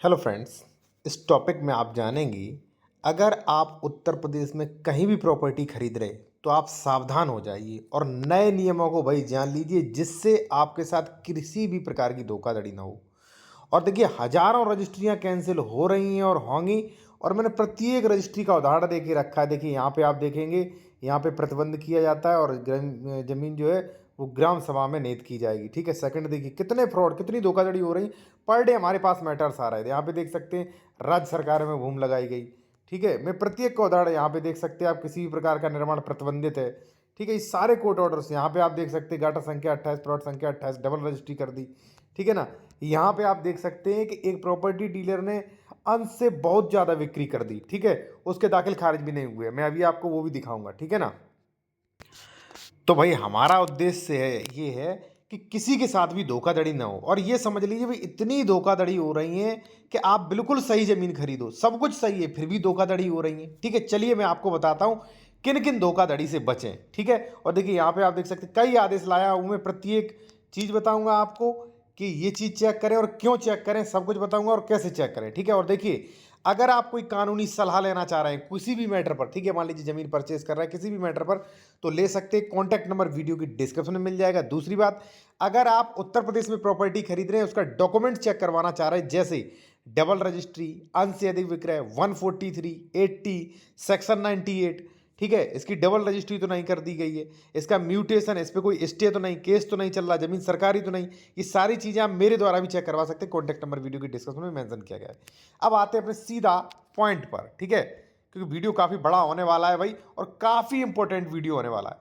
Hello friends. इस topic में आप जानेंगी, अगर आप उत्तर प्रदेश में कहीं भी प्रॉपर्टी खरीद रहे तो आप सावधान हो जाइए और नए नियमों को भाई जान लीजिए, जिससे आपके साथ किसी भी प्रकार की धोखाधड़ी ना हो। और देखिए, हजारों रजिस्ट्रियां कैंसिल हो रही हैं और होंगी, और मैंने प्रत्येक रजिस्ट्री का उदाहरण दे के रखा है। देखिए यहाँ पे आप देखेंगे, यहाँ पे प्रतिबंध किया जाता है और जमीन जो है वो ग्राम सभा में नीत की जाएगी। ठीक है। सेकंड, देखिए कितने फ्रॉड, कितनी धोखाधड़ी हो रही। पर डे हमारे पास मैटर्स आ रहे थे। यहाँ पे देख सकते हैं, राज्य सरकार में भूमि लगाई गई। ठीक है। मैं प्रत्येक का उदाहरण यहाँ पे देख सकते हैं। आप किसी भी प्रकार का निर्माण प्रतिबंधित है। ठीक है। ये सारे कोर्ट ऑर्डर्स यहाँ पे आप देख सकते हैं। गाटा संख्या 28, प्लॉट संख्या 28, डबल रजिस्ट्री कर दी। ठीक है ना। यहाँ पे आप देख सकते हैं कि एक प्रॉपर्टी डीलर ने अंश से बहुत ज्यादा बिक्री कर दी। ठीक है। उसके दाखिल खारिज भी नहीं हुए। मैं अभी आपको वो भी दिखाऊंगा। ठीक है ना। तो भाई हमारा उद्देश्य है ये है कि किसी के साथ भी धोखाधड़ी ना हो। और ये समझ लीजिए भाई, इतनी धोखाधड़ी हो रही है कि आप बिल्कुल सही जमीन खरीदो, सब कुछ सही है, फिर भी धोखाधड़ी हो रही है। ठीक है। चलिए मैं आपको बताता हूं किन किन धोखाधड़ी से बचें। ठीक है। और देखिए यहाँ पे आप देख सकते हैं, कई आदेश लाया हूं मैं। प्रत्येक चीज बताऊंगा आपको कि ये चीज चेक करें और क्यों चेक करें, सब कुछ बताऊंगा और कैसे चेक करें। ठीक है। और देखिए, अगर आप कोई कानूनी सलाह लेना चाह रहे हैं किसी भी मैटर पर, ठीक है, मान लीजिए जमीन परचेज कर रहे हैं किसी भी मैटर पर, तो ले सकते हैं। कॉन्टैक्ट नंबर वीडियो की डिस्क्रिप्शन में मिल जाएगा। दूसरी बात, अगर आप उत्तर प्रदेश में प्रॉपर्टी खरीद रहे हैं, उसका डॉक्यूमेंट चेक करवाना चाह रहे हैं, जैसे डबल रजिस्ट्री, अंश से अधिक विक्रय, 143, 80, सेक्शन 98। ठीक है। इसकी डबल रजिस्ट्री तो नहीं कर दी गई है, इसका म्यूटेशन, इस पर कोई स्टे तो नहीं, केस तो नहीं चल रहा, जमीन सरकारी तो नहीं। ये सारी चीजें आप मेरे द्वारा भी चेक करवा सकते हैं। कॉन्टैक्ट नंबर वीडियो की डिस्क्रिप्शन में मेंशन किया गया है। अब आते हैं अपने सीधा पॉइंट पर। ठीक है। क्योंकि वीडियो काफी बड़ा होने वाला है भाई, और काफी इंपॉर्टेंट वीडियो होने वाला है।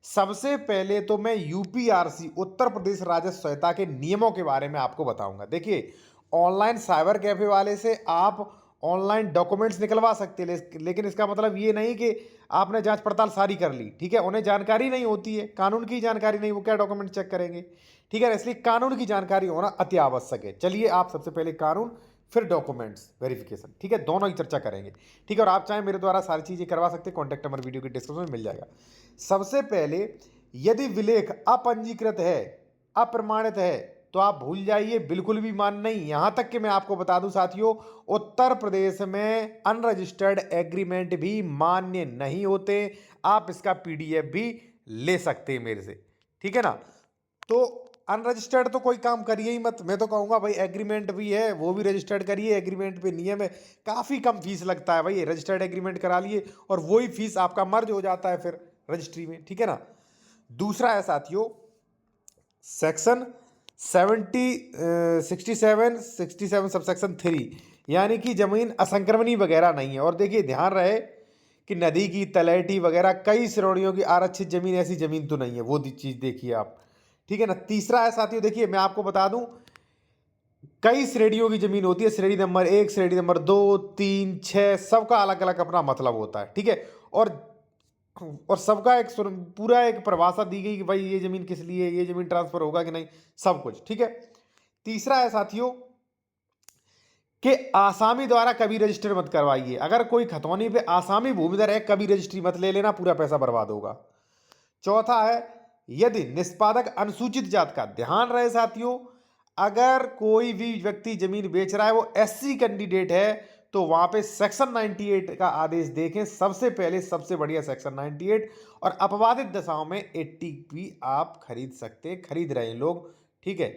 सबसे पहले तो मैं यूपीआरसी, उत्तर प्रदेश राजस्व संहिता के नियमों के बारे में आपको बताऊंगा। देखिए, ऑनलाइन साइबर कैफे वाले से आप ऑनलाइन डॉक्यूमेंट्स निकलवा सकते हैं, लेकिन इसका मतलब ये नहीं कि आपने जांच पड़ताल सारी कर ली। ठीक है। उन्हें जानकारी नहीं होती है, कानून की जानकारी नहीं, वो क्या डॉक्यूमेंट चेक करेंगे। ठीक है। इसलिए कानून की जानकारी होना अति आवश्यक है। चलिए, आप सबसे पहले कानून, फिर डॉक्यूमेंट्स वेरिफिकेशन। ठीक है। दोनों ही चर्चा करेंगे। ठीक है। और आप चाहें मेरे द्वारा सारी चीजें करवा सकते हैं। कॉन्टैक्ट नंबर वीडियो की डिस्क्रिप्शन में मिल जाएगा। सबसे पहले, यदि विलेख अपंजीकृत है, अप्रमाणित है, तो आप भूल जाइए, बिल्कुल भी मान नहीं। यहां तक कि मैं आपको बता दूं साथियों, उत्तर प्रदेश में अनरजिस्टर्ड एग्रीमेंट भी मान्य नहीं होते। आप इसका पीडीएफ भी ले सकते हैं मेरे से। ठीक है ना। तो अनरजिस्टर्ड तो कोई काम करिए ही मत। मैं तो कहूंगा भाई, एग्रीमेंट भी है वो भी रजिस्टर्ड करिए। एग्रीमेंट पे नियम है, काफी कम फीस लगता है भाई। रजिस्टर्ड एग्रीमेंट करा लिए और वही फीस आपका मर्ज हो जाता है फिर रजिस्ट्री में। ठीक है ना। दूसरा है साथियों, सेक्शन 67 सबसेक्शन 3, यानी कि जमीन असंक्रमणी वगैरह नहीं है। और देखिए, ध्यान रहे कि नदी की तलैटी वगैरह कई श्रेणियों की आरक्षित जमीन, ऐसी जमीन तो नहीं है, वो चीज देखिए आप। ठीक है ना। तीसरा है साथियों, देखिए मैं आपको बता दूं, कई श्रेणियों की जमीन होती है। श्रेणी नंबर 1, श्रेणी नंबर 2, 3, 6, सबका अलग अलग अपना मतलब होता है। ठीक है। और सबका एक पूरा एक परिभाषा दी गई कि भाई ये जमीन किस लिए, ये जमीन ट्रांसफर होगा कि नहीं, सब कुछ। ठीक है। तीसरा है साथियों कि आसामी द्वारा कभी रजिस्टर मत करवाइए। अगर कोई खतौनी पे आसामी भूमिधर है, कभी रजिस्ट्री मत ले लेना, पूरा पैसा बर्बाद होगा। चौथा है, यदि निष्पादक अनुसूचित जात का, ध्यान रहे साथियों, अगर कोई भी व्यक्ति जमीन बेच रहा है, वो एससी कैंडिडेट है, तो वहां पे सेक्शन 98 का आदेश देखें सबसे पहले, सबसे बढ़िया सेक्शन 98। और अपवादित दशाओं में 80 भी आप खरीद सकते हैं, खरीद रहे हैं लोग। ठीक है।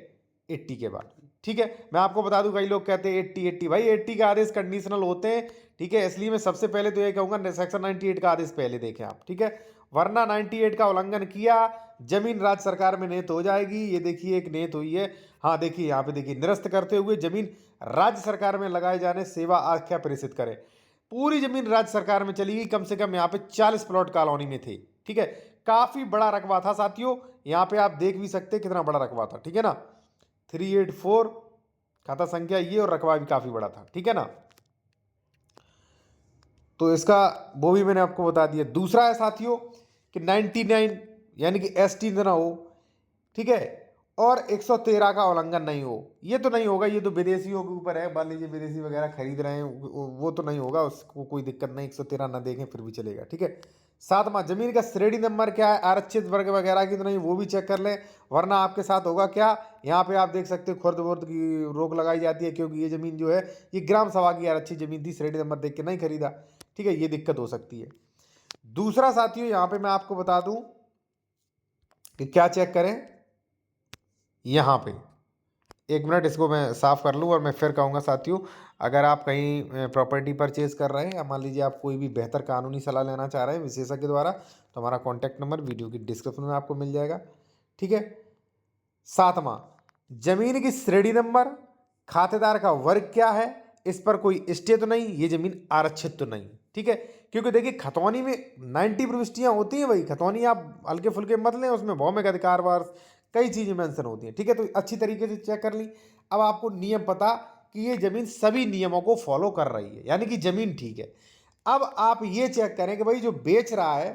80 के बाद भी। ठीक है। मैं आपको बता दूं, कई लोग कहते हैं 80 भाई, 80 का आदेश कंडीशनल होते हैं। ठीक है। इसलिए मैं सबसे पहले तो ये कहूंगा, सेक्शन 98 का आदेश पहले देखें आप। ठीक है। वरना 98 का उल्लंघन किया, जमीन राज्य सरकार में नेत हो जाएगी। ये देखिए, एक नेत हुई है। हाँ देखिए, यहाँ पे देखिए, निरस्त करते हुए जमीन राज्य सरकार में लगाए जाने सेवा आख्या प्रेषित करे। पूरी जमीन राज्य सरकार में चली गई। कम से कम यहाँ पे 40 प्लॉट कॉलोनी में थे। ठीक है। काफी बड़ा रकबा था साथियों। यहाँ पे आप देख भी सकते हैं कितना बड़ा रकबा था। ठीक है ना। 384 खाता संख्या ये, और रकबा भी काफी बड़ा था। ठीक है ना। तो इसका वो भी मैंने आपको बता दिया। दूसरा है साथियों कि 99 यानी कि एसटी ना हो। ठीक है। और 113 का उल्लंघन नहीं हो। ये तो नहीं होगा, ये तो विदेशियों के ऊपर है। मान लीजिए विदेशी वगैरह खरीद रहे हैं, वो तो नहीं होगा, उसको कोई दिक्कत नहीं। 113 ना देखें फिर भी चलेगा। ठीक है। सातवां, जमीन का श्रेणी नंबर क्या है, आरक्षित वर्ग वगैरह की तो नहीं, वो भी चेक कर लें, वरना आपके साथ होगा क्या, यहाँ पे आप देख सकते हो खुर्द बुर्द की रोक लगाई जाती है, क्योंकि ये जमीन जो है ये ग्राम सभा की आरक्षित जमीन थी, श्रेणी नंबर देख के नहीं खरीदा। ठीक है, ये दिक्कत हो सकती है। दूसरा साथियों, यहाँ पे मैं आपको बता दूं कि क्या चेक करें, यहाँ पे 1 मिनट इसको मैं साफ़ कर लूँ और मैं फिर कहूँगा साथियों, अगर आप कहीं प्रॉपर्टी परचेज़ कर रहे हैं या मान लीजिए आप कोई भी बेहतर कानूनी सलाह लेना चाह रहे हैं विशेषज्ञ द्वारा, तो हमारा कॉन्टैक्ट नंबर वीडियो की डिस्क्रिप्शन में आपको मिल जाएगा। ठीक है। सातवां, जमीन की श्रेणी नंबर, खातेदार का वर्ग क्या है, इस पर कोई स्टे तो नहीं, ये जमीन आरक्षित तो नहीं। ठीक है, क्योंकि देखिए खतौनी में 90 प्रविष्टियां होती हैं भाई, खतौनी आप हल्के फुल्के मत लें, उसमें भौमिक अधिकार वर्ष कई चीजें मेंशन होती हैं। ठीक है, तो अच्छी तरीके से चेक कर ली। अब आपको नियम पता कि ये जमीन सभी नियमों को फॉलो कर रही है, यानी कि जमीन ठीक है। अब आप ये चेक करें कि भाई जो बेच रहा है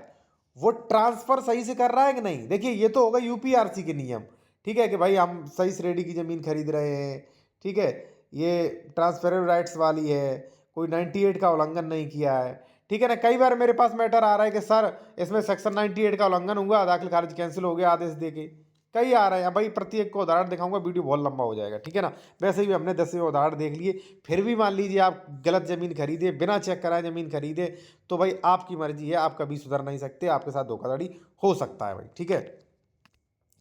वो ट्रांसफर सही से कर रहा है कि नहीं। देखिए ये तो होगा यूपीआरसी के नियम। ठीक है, कि भाई हम सही श्रेणी की जमीन खरीद रहे हैं। ठीक है, ये ट्रांसफरेबल राइट्स वाली है, कोई 98 का उल्लंघन नहीं किया है। ठीक है ना, कई बार मेरे पास मैटर आ रहा है कि सर इसमें सेक्शन 98 का उल्लंघन हुआ, दाखिल खारिज कैंसिल हो गया आदेश देके, कई आ रहे हैं भाई। प्रत्येक को उदाहरण दिखाऊंगा, वीडियो बहुत लंबा हो जाएगा। ठीक है ना, वैसे भी हमने 10 उदाहरण देख लिए, फिर भी मान लीजिए आप गलत जमीन खरीदे, बिना चेक कराए जमीन खरीदे, तो भाई आपकी मर्जी है, आप कभी सुधर नहीं सकते, आपके साथ धोखाधड़ी हो सकता है भाई। ठीक है,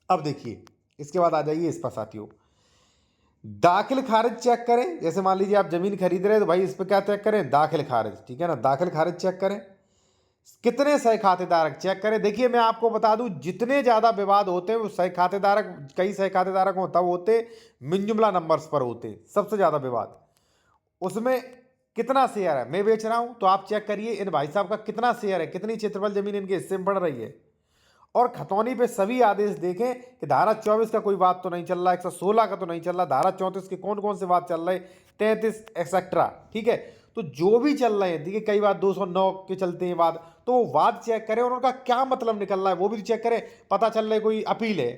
अब देखिए इसके बाद आ जाइए इस पर साथियों, दाखिल खारिज चेक करें। जैसे मान लीजिए आप जमीन खरीद रहे हैं तो भाई इस पर क्या चेक करें, दाखिल खारिज। ठीक है ना, दाखिल खारिज चेक करें, कितने सह खातेदारक चेक करें। देखिए मैं आपको बता दूं, जितने ज्यादा विवाद होते हैं वो सह खातेदारक, कई सह खातेदारक हो तब होते, मिनजुमला नंबर्स पर होते सबसे ज्यादा विवाद। उसमें कितना शेयर है, मैं बेच रहा हूं तो आप चेक करिए इन भाई साहब का कितना शेयर है, कितनी क्षेत्रफल जमीन इनके हिस्से में पड़ रही है। और खतौनी पे सभी आदेश देखें कि धारा 24 का कोई बात तो नहीं चल रहा, 116 का तो नहीं चल रहा, धारा 34 के कौन कौन से बात चल रहे, 33 एक्सेट्रा। ठीक है, तो जो भी चल रहे हैं, देखिए कई बार 209 के चलते हैं वाद, तो वो वाद चेक करें और उनका क्या मतलब निकल रहा है वो भी चेक करें। पता चल रहा है कोई अपील है,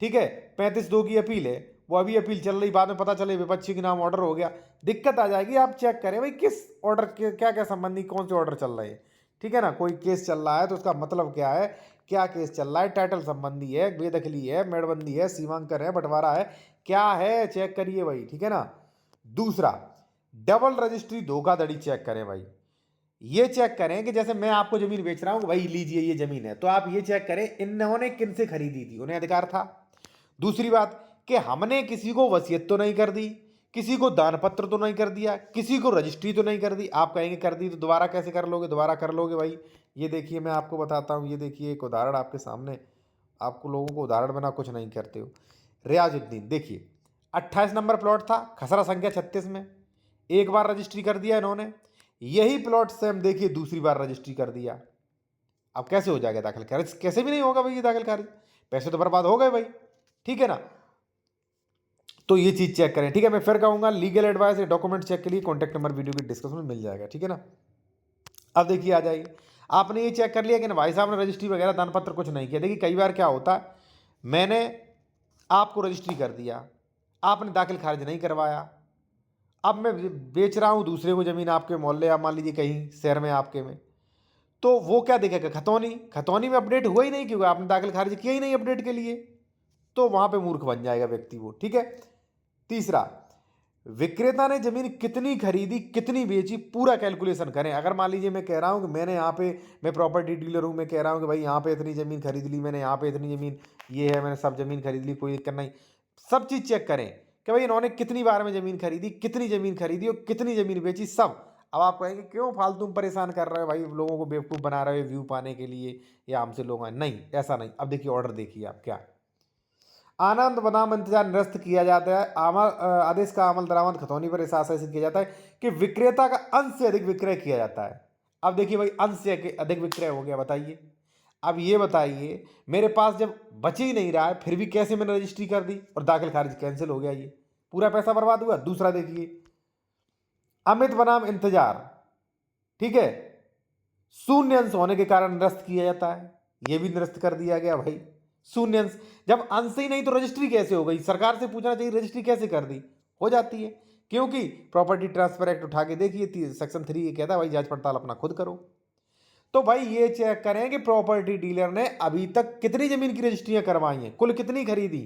ठीक है, 35(2) की अपील है, वो अभी अपील चल रही, बाद में पता चले विपक्षी के नाम ऑर्डर हो गया, दिक्कत आ जाएगी। आप चेक करें भाई किस ऑर्डर के क्या क्या संबंधी कौन से ऑर्डर चल रहे हैं। ठीक है ना, कोई केस चल रहा है तो उसका मतलब क्या है, क्या केस चल रहा है, टाइटल संबंधी है, बेदखली है, मेड़बंदी है, सीमांकन है, बंटवारा है, क्या है, चेक करिए भाई। ठीक है ना। दूसरा, डबल रजिस्ट्री धोखाधड़ी चेक करें भाई। ये चेक करें कि जैसे मैं आपको जमीन बेच रहा हूं, भाई लीजिए ये जमीन है, तो आप ये चेक करें इन्होंने किन से खरीदी थी, उन्हें अधिकार था। दूसरी बात कि हमने किसी को वसीयत तो नहीं कर दी, किसी को दान पत्र तो नहीं कर दिया, किसी को रजिस्ट्री तो नहीं कर दी। आप कहेंगे कर दी तो दोबारा कैसे कर लोगे, दोबारा कर लोगे भाई। ये देखिए मैं आपको बताता हूँ, ये देखिए एक उदाहरण आपके सामने, आपको लोगों को उदाहरण बना कुछ नहीं करते हो। रियाजुद्दीन देखिए 28 नंबर प्लॉट था, खसरा संख्या 36 में, एक बार रजिस्ट्री कर दिया इन्होंने। यही प्लॉट सेम देखिए दूसरी बार रजिस्ट्री कर दिया। अब कैसे हो जाएगा दाखिल खारिज, कैसे भी नहीं होगा भाई ये दाखिल खारिज, पैसे तो बर्बाद हो गए भाई। ठीक है ना, तो ये चीज चेक करें। ठीक है, मैं फिर कहूंगा लीगल एडवाइस या डॉक्यूमेंट चेक के लिए कॉन्टैक्ट नंबर वीडियो की डिस्क्रिप्शन में मिल जाएगा। ठीक है ना। अब देखिए आ जाइए, आपने ये चेक कर लिया कि ना भाई साहब ने रजिस्ट्री वगैरह दान पत्र कुछ नहीं किया। देखिए कई बार क्या होता है, मैंने आपको रजिस्ट्री कर दिया, आपने दाखिल खारिज नहीं करवाया, अब मैं बेच रहा हूँ दूसरे को जमीन आपके मोहल्ले या मान लीजिए कहीं शहर में आपके में, तो वो क्या देखेगा, खतौनी, खतौनी में अपडेट हुआ ही नहीं क्योंकि आपने दाखिल खारिज किया ही नहीं अपडेट के लिए, तो वहां पे मूर्ख बन जाएगा व्यक्ति वो। ठीक है। तीसरा, विक्रेता ने जमीन कितनी खरीदी कितनी बेची पूरा कैलकुलेशन करें। अगर मान लीजिए मैं कह रहा हूं कि मैंने यहाँ पे, मैं प्रॉपर्टी डीलर हूं, मैं कह रहा हूं कि भाई यहाँ पे इतनी जमीन खरीद ली मैंने, यहाँ पे इतनी जमीन ये है, मैंने सब जमीन खरीद ली, कोई दिक्कत नहीं, सब चीज चेक करें कि भाई इन्होंने कितनी बार में जमीन खरीदी, कितनी जमीन खरीदी और कितनी जमीन बेची, सब। अब आप कहेंगे क्यों फालतू में परेशान कर रहे हो भाई, लोगों को बेवकूफ़ बना रहे हो व्यू पाने के लिए या हमसे लोग आए, नहीं ऐसा नहीं। अब देखिए ऑर्डर देखिए आप क्या, आनंद बनाम इंतजार निरस्त किया जाता है, आदेश का अमल दरामद खतौनी पर ऐसा आशय किया जाता है कि विक्रेता का अंश से अधिक विक्रय किया जाता है। अब देखिए भाई अंश से अधिक विक्रय हो गया, बताइए। अब ये बताइए मेरे पास जब बच ही नहीं रहा है फिर भी कैसे मैंने रजिस्ट्री कर दी और दाखिल खारिज कैंसिल हो गया, ये पूरा पैसा बर्बाद हुआ। दूसरा देखिए, अमित बनाम इंतजार, ठीक है, शून्य अंश होने के कारण निरस्त किया जाता है, यह भी निरस्त कर दिया गया भाई। शून्य अंश, जब अंश ही नहीं तो रजिस्ट्री कैसे हो गई, सरकार से पूछना चाहिए रजिस्ट्री कैसे कर दी, हो जाती है क्योंकि प्रॉपर्टी ट्रांसफर एक्ट उठा के देखिए सेक्शन 3 ये कहता है भाई जांच पड़ताल अपना खुद करो। तो भाई ये चेक करें कि प्रॉपर्टी डीलर ने अभी तक कितनी जमीन की रजिस्ट्रियां करवाई हैं, कुल कितनी खरीदी,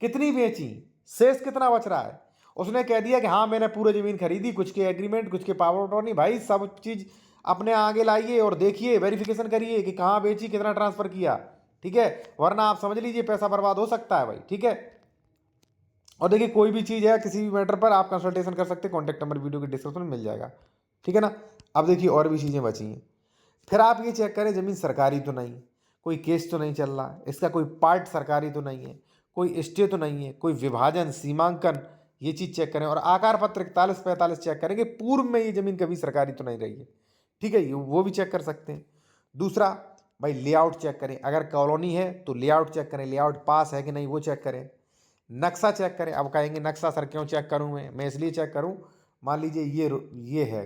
कितनी बेची, शेष कितना बच रहा है। उसने कह दिया कि हाँ मैंने पूरी जमीन खरीदी, कुछ के एग्रीमेंट, कुछ के पावर ऑफ अटॉर्नी। भाई सब चीज अपने आगे लाइए और देखिए, वेरिफिकेशन करिए कि कहाँ बेची, कितना ट्रांसफर किया, ठीक है। वरना आप समझ लीजिए पैसा बर्बाद हो सकता है भाई, ठीक है। और देखिए कोई भी चीज़ है, किसी भी मैटर पर आप कंसल्टेशन कर सकते हैं, कॉन्टैक्ट नंबर वीडियो के डिस्क्रिप्शन में मिल जाएगा, ठीक है ना। अब देखिए और भी चीज़ें बची हैं। फिर आप ये चेक करें ज़मीन सरकारी तो नहीं, कोई केस तो नहीं चल रहा, इसका कोई पार्ट सरकारी तो नहीं है, कोई स्टे तो नहीं है, कोई विभाजन सीमांकन, ये चीज़ चेक करें। और आकार पत्र 41-45 चेक करें कि पूर्व में ये ज़मीन कभी सरकारी तो नहीं रही है, ठीक है, ये वो भी चेक कर सकते हैं। दूसरा भाई लेआउट चेक करें, अगर कॉलोनी है तो लेआउट चेक करें, लेआउट पास है कि नहीं वो चेक करें। नक्शा चेक करें। अब कहेंगे नक्शा सर क्यों चेक करूं, मैं इसलिए चेक करूं, मान लीजिए ये है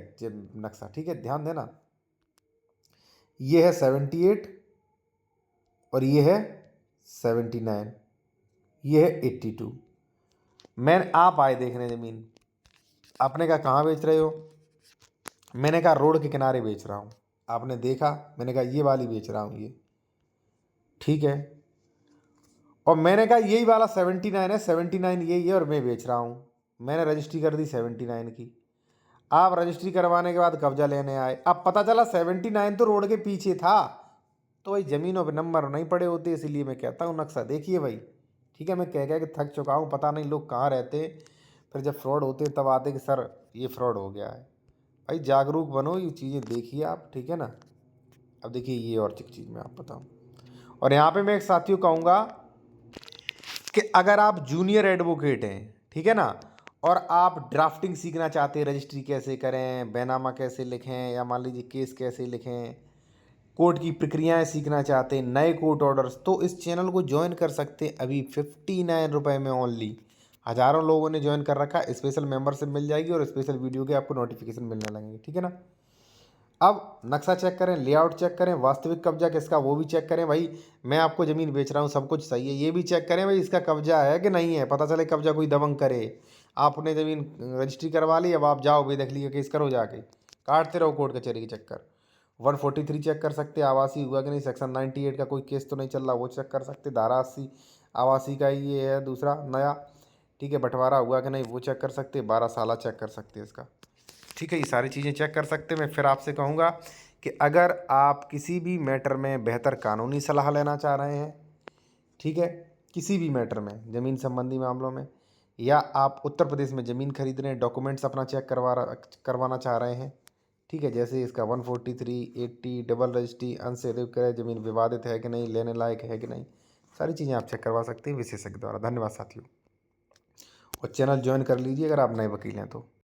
नक्शा, ठीक है, ध्यान देना, ये है 78 और ये है 79, ये है 82। मैंने आप आए देखने ज़मीन, आपने कहा कहाँ बेच रहे हो, मैंने कहा रोड के किनारे बेच रहा हूँ। आपने देखा, मैंने कहा ये वाली बेच रहा हूँ ये, ठीक है। और मैंने कहा यही वाला 79 है, 79 यही है और मैं बेच रहा हूँ। मैंने रजिस्ट्री कर दी 79 की। आप रजिस्ट्री करवाने के बाद कब्जा लेने आए, अब पता चला 79 तो रोड के पीछे था। तो भाई ज़मीनों पे नंबर नहीं पड़े होते, इसीलिए मैं कहता हूँ नक्शा देखिए भाई, ठीक है। मैं कह के थक चुका हूँ, पता नहीं लोग कहाँ रहते हैं, फिर जब फ्रॉड होते हैं तब आते कि सर ये फ्रॉड हो गया है। भाई जागरूक बनो, ये चीज़ें देखिए आप, ठीक है ना। अब देखिए ये और चीज़ मैं आप बताऊँ, और यहाँ पे मैं एक साथियों कहूँगा कि अगर आप जूनियर एडवोकेट हैं, ठीक है ना, और आप ड्राफ्टिंग सीखना चाहते हैं, रजिस्ट्री कैसे करें, बैनामा कैसे लिखें, या मान लीजिए केस कैसे लिखें, कोर्ट की प्रक्रियाएं सीखना चाहते हैं, नए कोर्ट ऑर्डर्स, तो इस चैनल को ज्वाइन कर सकते हैं अभी 59 रुपये में ओनली। हज़ारों लोगों ने ज्वाइन कर रखा है, स्पेशल मेंबरशिप मिल जाएगी और स्पेशल वीडियो के आपको नोटिफिकेशन मिलने लगेंगे, ठीक है ना। अब नक्शा चेक करें, लेआउट चेक करें, वास्तविक कब्जा किसका वो भी चेक करें। भाई मैं आपको ज़मीन बेच रहा हूँ, सब कुछ सही है, ये भी चेक करें भाई इसका कब्जा है कि नहीं है। पता चले कब्जा कोई दबंग करे, आपने ज़मीन रजिस्ट्री करवा ली, अब आप जाओ बेदखली लीजिए केस करो, जाके काटते रहो कोर्ट कचहरी के चक्कर। 143 चेक कर सकते, आवासीय हुआ कि नहीं, सेक्शन 98 का कोई केस तो नहीं चल रहा, वो चेक कर सकते। धारा 80 आवासीय का ये है दूसरा नया, ठीक है, बंटवारा हुआ कि नहीं वो चेक कर सकते। 12 साला चेक कर सकते इसका, ठीक है, ये सारी चीज़ें चेक कर सकते हैं। मैं फिर आपसे कहूँगा कि अगर आप किसी भी मैटर में बेहतर कानूनी सलाह लेना चाह रहे हैं, ठीक है, किसी भी मैटर में, ज़मीन संबंधी मामलों में, या आप उत्तर प्रदेश में ज़मीन खरीद रहे हैं, डॉक्यूमेंट्स अपना चेक करवाना चाह रहे हैं, ठीक है, जैसे इसका 143, 80 डबल रजिस्ट्री, अनसेद्यूड क्रय, ज़मीन विवादित है कि नहीं, लेने लायक है कि नहीं, सारी चीज़ें आप चेक करवा सकते हैं विशेषज्ञ द्वारा। धन्यवाद साथियों, और चैनल ज्वाइन कर लीजिए अगर आप नए वकील हैं तो।